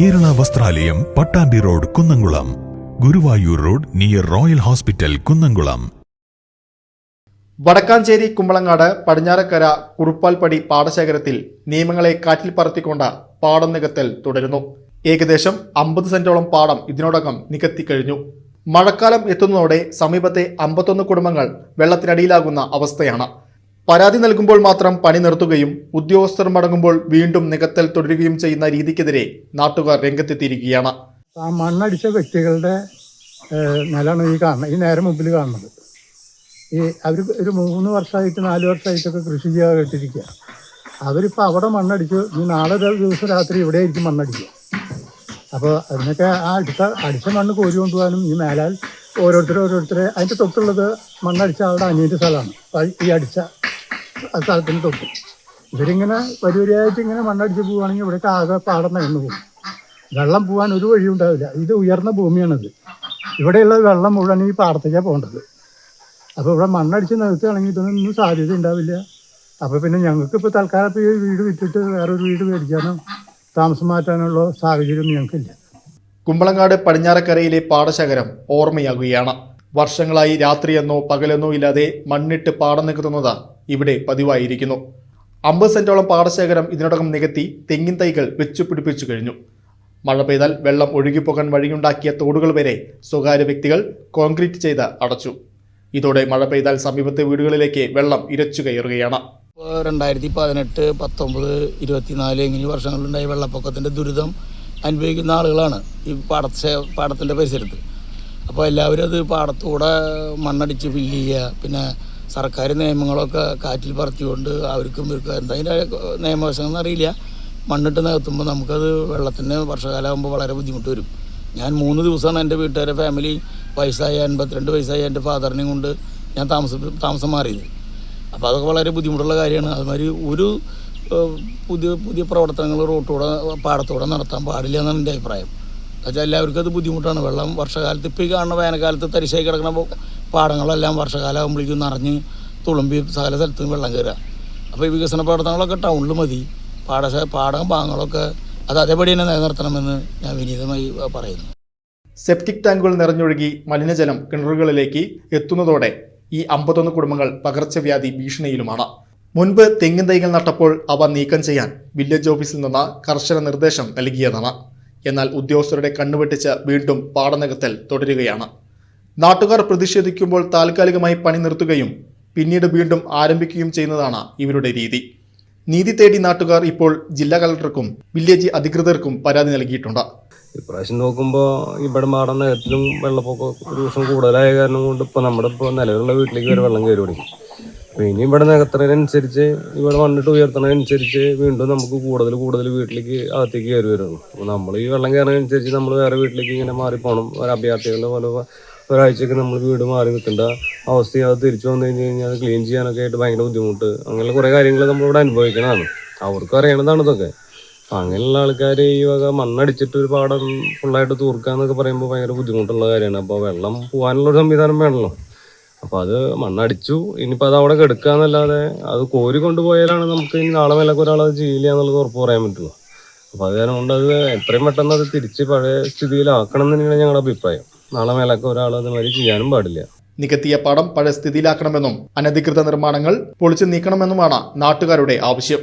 Kerala Vasthralayam, Pattambi road, Kunnamkulam. Guruvayur road near royal hospital, Kunnamkulam. Wadakkanchery Kumbalangad Padinjarakkara Kuruppalpadi പാടശേഖരത്തിൽ നിയമങ്ങളെ കാറ്റിൽ പറത്തിക്കൊണ്ട് പാടം നികത്തൽ തുടരുന്നു. ഏകദേശം 50 സെന്റോളം പാടം ഇതിനോടകം നികത്തിക്കഴിഞ്ഞു. മഴക്കാലം എത്തുന്നതോടെ സമീപത്തെ 51 കുടുംബങ്ങൾ വെള്ളത്തിനടിയിലാകുന്ന അവസ്ഥയാണ്. പരാതി നൽകുമ്പോൾ മാത്രം പണി നിർത്തുകയും ഉദ്യോഗസ്ഥർ മടങ്ങുമ്പോൾ വീണ്ടും നികത്തൽ തുടരുകയും ചെയ്യുന്ന രീതിക്കെതിരെ നാട്ടുകാർ രംഗത്തെത്തിയിരിക്കുകയാണ്. ആ മണ്ണടിച്ച വ്യക്തികളുടെ നിലമാണ് ഈ നേരെ മുമ്പിൽ കാണുന്നത്. അവർ ഒരു 3 വർഷമായിട്ട് 4 വർഷമായിട്ടൊക്കെ കൃഷി ചെയ്യാൻ കേട്ടിരിക്കുക. അവരിപ്പോൾ അവിടെ മണ്ണടിച്ചു. നാളെ ഒരു ദിവസം രാത്രി ഇവിടെ ആയിരിക്കും മണ്ണടിക്കുക. അപ്പോൾ അതിനൊക്കെ ആ അടിച്ച മണ്ണ് കോരി കൊണ്ടുപോകാനും ഈ മേലാൽ ഓരോരുത്തരെ അതിൻ്റെ തൊട്ടുള്ളത് മണ്ണടിച്ച അവിടെ അനിയൻ്റെ സ്ഥലമാണ്. ഈ അടിച്ച സ്ഥലത്തിന് തൊട്ട് ഇവരിങ്ങനെ വരിവരിയായിട്ട് ഇങ്ങനെ മണ്ണടിച്ച് പോവുകയാണെങ്കിൽ ഇവിടേക്ക് ആകെ പാടം നികന്നു പോകും. വെള്ളം പോകാൻ ഒരു വഴി ഉണ്ടാവില്ല. ഇത് ഉയർന്ന ഭൂമിയാണിത്. ഇവിടെയുള്ള വെള്ളം മുഴുവൻ ഈ പാടത്തേക്കാണ് പോകേണ്ടത്. അപ്പോൾ ഇവിടെ മണ്ണടിച്ച് നികത്തുകയാണെങ്കിൽ ഇതൊന്നും സാധ്യത ഉണ്ടാവില്ല. അപ്പോൾ പിന്നെ ഞങ്ങൾക്കിപ്പോൾ തൽക്കാലം ഇപ്പോൾ ഈ വീട് വിറ്റിട്ട് വേറൊരു വീട് മേടിക്കാനോ താമസം മാറ്റാനുള്ള സാഹചര്യം ഞങ്ങൾക്കില്ല. കുമ്പളങ്ങാട് പടിഞ്ഞാറക്കരയിലെ പാടശേഖരം ഓർമ്മയാകുകയാണ്. വർഷങ്ങളായി രാത്രിയെന്നോ പകലെന്നോ ഇല്ലാതെ മണ്ണിട്ട് പാടം നികത്തുന്നത് ഇവിടെ പതിവായിരിക്കുന്നു. 50 സെന്റോളം പാടശേഖരം ഇതിനോടകം നികത്തി തെങ്ങിൻ തൈകൾ വെച്ചുപിടിപ്പിച്ചു കഴിഞ്ഞു. മഴ പെയ്താൽ വെള്ളം ഒഴുകിപ്പോകാൻ വഴിയുണ്ടാക്കിയ തോടുകൾ വരെ സ്വകാര്യ വ്യക്തികൾ കോൺക്രീറ്റ് ചെയ്ത് അടച്ചു. ഇതോടെ മഴ പെയ്താൽ സമീപത്തെ വീടുകളിലേക്ക് വെള്ളം ഇരച്ചു കയറുകയാണ്. 2018, 19, 24 എന്നീ വർഷങ്ങളിലുണ്ടായ വെള്ളപ്പൊക്കത്തിൻ്റെ ദുരിതം അനുഭവിക്കുന്ന ആളുകളാണ് ഈ പാടത്തിൻ്റെ പരിസരത്ത്. അപ്പോൾ എല്ലാവരും അത് പാടത്തൂടെ മണ്ണടിച്ച് ഫില്ല് ചെയ്യുക, പിന്നെ സർക്കാർ നിയമങ്ങളൊക്കെ കാറ്റിൽ പറത്തിക്കൊണ്ട് അവർക്കും ഇവർക്കും എന്താ അതിൻ്റെ നിയമവശങ്ങൾ അറിയില്ല. മണ്ണിട്ട് നികത്തുമ്പോൾ നമുക്കത് വെള്ളത്തിന് വർഷകാലമാകുമ്പോൾ വളരെ ബുദ്ധിമുട്ട് വരും. ഞാൻ 3 ദിവസമാണ് എൻ്റെ വീട്ടുകാരെ ഫാമിലി വയസ്സായ 82 വയസ്സായ എൻ്റെ ഫാദറിനെയും കൊണ്ട് ഞാൻ താമസം മാറിയത്. അപ്പോൾ അതൊക്കെ വളരെ ബുദ്ധിമുട്ടുള്ള കാര്യമാണ്. അതുമാതിരി ഒരു പുതിയ പ്രവർത്തനങ്ങൾ റോട്ടൂടെ പാടത്തൂടെ നടത്താൻ പാടില്ല എന്നാണ് എൻ്റെ അഭിപ്രായം. എന്നുവെച്ചാൽ എല്ലാവർക്കും അത് ബുദ്ധിമുട്ടാണ്. വെള്ളം വർഷകാലത്ത് ഇപ്പോൾ ഈ കാണുന്ന വേനൽക്കാലത്ത് തരിശായി കിടക്കുന്ന പാടങ്ങളെല്ലാം വർഷകാലം ആകുമ്പോഴേക്കും നിറഞ്ഞ് തുളുമ്പി സകല സ്ഥലത്തും വെള്ളം കയറുക. അപ്പോൾ ഈ വികസന പ്രവർത്തനങ്ങളൊക്കെ ടൗണിൽ മതി. പാടം ഭാഗങ്ങളൊക്കെ അത് അതേപടി തന്നെ നിലനിർത്തണമെന്ന് ഞാൻ വിനീതമായി പറയുന്നു. സെപ്റ്റിക് ടാങ്കുകൾ നിറഞ്ഞൊഴുകി മലിനജലം കിണറുകളിലേക്ക് എത്തുന്നതോടെ ഈ 51 കുടുംബങ്ങൾ പകർച്ചവ്യാധി ഭീഷണിയിലുമാണ്. മുൻപ് തെങ്ങിൻ തൈകൾ നട്ടപ്പോൾ അവ നീക്കം ചെയ്യാൻ വില്ലേജ് ഓഫീസിൽ നിന്ന് കർശന നിർദ്ദേശം നൽകിയതാണ്. എന്നാൽ ഉദ്യോഗസ്ഥരുടെ കണ്ണുവെട്ടിച്ച് വീണ്ടും പാടനികത്തൽ തുടരുകയാണ്. നാട്ടുകാർ പ്രതിഷേധിക്കുമ്പോൾ താൽക്കാലികമായി പണി നിർത്തുകയും പിന്നീട് വീണ്ടും ആരംഭിക്കുകയും ചെയ്യുന്നതാണ് ഇവരുടെ രീതി. നീതി തേടി നാട്ടുകാർ ഇപ്പോൾ ജില്ലാ കളക്ടർക്കും വില്ലേജ് അധികൃതർക്കും പരാതി നൽകിയിട്ടുണ്ട്. ഇപ്രാവശ്യം നോക്കുമ്പോൾ ഇവിടെ പാടം നികത്തിലും വെള്ളപ്പൊക്കം ഒരു ദിവസം കൂടുതലായ കാരണം കൊണ്ട് ഇപ്പോൾ നമ്മുടെ നിലവിലുള്ള വീട്ടിലേക്ക് വരെ വെള്ളം കയറി തുടങ്ങി. അപ്പോൾ ഇനി ഇവിടെ നികത്തുന്നതിനനുസരിച്ച് ഇവിടെ മണ്ണിട്ട് ഉയർത്തുന്നതിനനുസരിച്ച് വീണ്ടും നമുക്ക് കൂടുതൽ വീട്ടിലേക്ക് അകത്തേക്ക് കയറി വരുന്നു. അപ്പോൾ നമ്മൾ ഈ വെള്ളം കയറുന്നതിനനുസരിച്ച് നമ്മൾ വേറെ വീട്ടിലേക്ക് ഇങ്ങനെ മാറിപ്പോകണം. ഒരു അഭയാർത്ഥികളുടെ പോലെ ഒരാഴ്ചയൊക്കെ നമ്മൾ വീട് മാറി നിൽക്കേണ്ട അവസ്ഥയും അത് തിരിച്ചു വന്നു കഴിഞ്ഞാൽ അത് ക്ലീൻ ചെയ്യാനൊക്കെ ആയിട്ട് ഭയങ്കര ബുദ്ധിമുട്ട്. അങ്ങനെയുള്ള കുറേ കാര്യങ്ങൾ നമ്മളിവിടെ അനുഭവിക്കുന്നതാണ്. അവർക്കും അറിയണതാണ് ഇതൊക്കെ. അപ്പം അങ്ങനെയുള്ള ആൾക്കാർ ഈ വക മണ്ണടിച്ചിട്ട് ഒരു പാടം ഫുള്ളായിട്ട് തൂർക്കുക എന്നൊക്കെ പറയുമ്പോൾ ഭയങ്കര ബുദ്ധിമുട്ടുള്ള കാര്യമാണ്. അപ്പോൾ വെള്ളം പോകാനുള്ളൊരു സംവിധാനം വേണമല്ലോ. അപ്പോൾ അത് മണ്ണടിച്ചു, ഇനിയിപ്പോൾ അത് അവിടെ കെടുക്കുക എന്നല്ലാതെ അത് കോരി കൊണ്ടുപോയാലാണ് നമുക്ക് ഇനി നാളെ മേലൊക്കെ ഒരാളത് ചെയ്യില്ല എന്നുള്ളത് ഉറപ്പ് പറയാൻ പറ്റുള്ളൂ. അപ്പോൾ അത് കാരണം കൊണ്ട് അത് എത്രയും പെട്ടെന്ന് അത് തിരിച്ച് പഴയ സ്ഥിതിയിലാക്കണം എന്ന് തന്നെയാണ് ഞങ്ങളുടെ അഭിപ്രായം. നാളെ മേലൊക്കെ ഒരാൾ അതുമാതിരി ചെയ്യാനും പാടില്ല. നികത്തിയ പാടം പഴയ സ്ഥിതിയിലാക്കണമെന്നും അനധികൃത നിർമ്മാണങ്ങൾ പൊളിച്ചു നീക്കണമെന്നുമാണ് നാട്ടുകാരുടെ ആവശ്യം.